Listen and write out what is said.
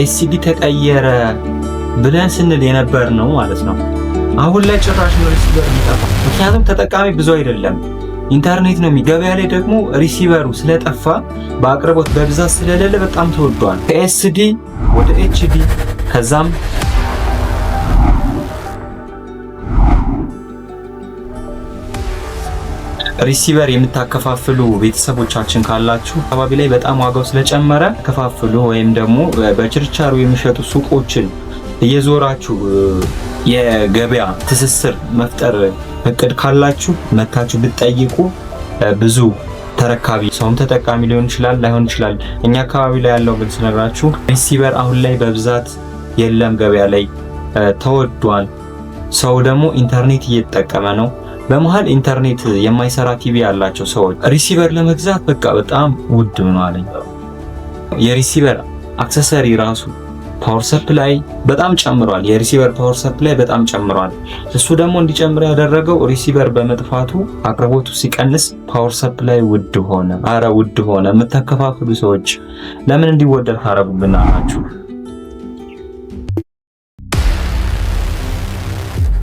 ኤስሲዲ ተቀየረ ብለን ስንል የነበር ነው ማለት ነው። አሁን ላይ ጭራሽ ነው ሪሲቨር የሚጠፋ። ምክንያቱም ተጠቃሚ ብዙ አይደለም፣ ኢንተርኔት ነው ገበያ ላይ ደግሞ ሪሲቨሩ ስለጠፋ በአቅርቦት በብዛት ስለሌለ በጣም ተወዷል። ከኤስዲ ወደ ኤችዲ ከዛም ሪሲቨር የምታከፋፍሉ ቤተሰቦቻችን ካላችሁ አካባቢ ላይ በጣም ዋጋው ስለጨመረ ከፋፍሉ ወይም ደግሞ በችርቻሮ የሚሸጡ ሱቆችን እየዞራችሁ የገበያ ትስስር መፍጠር እቅድ ካላችሁ መታችሁ ብትጠይቁ ብዙ ተረካቢ ሰውም ተጠቃሚ ሊሆን ይችላል ላይሆን ይችላል። እኛ አካባቢ ላይ ያለው ግን ስነግራችሁ ሪሲቨር አሁን ላይ በብዛት የለም፣ ገበያ ላይ ተወዷል። ሰው ደግሞ ኢንተርኔት እየተጠቀመ ነው። በመሃል ኢንተርኔት የማይሰራ ቲቪ ያላቸው ሰዎች ሪሲቨር ለመግዛት በቃ በጣም ውድ ነው አለኝ። የሪሲቨር አክሰሰሪ ራሱ ፓወር ሰፕላይ በጣም ጨምሯል። የሪሲቨር ፓወር ሰፕላይ በጣም ጨምሯል። እሱ ደግሞ እንዲጨምር ያደረገው ሪሲቨር በመጥፋቱ አቅርቦቱ ሲቀንስ ፓወር ሰፕላይ ውድ ሆነ። አረ ውድ ሆነ። የምታከፋፍሉ ሰዎች ለምን እንዲወደድ ታረጉብናላችሁ?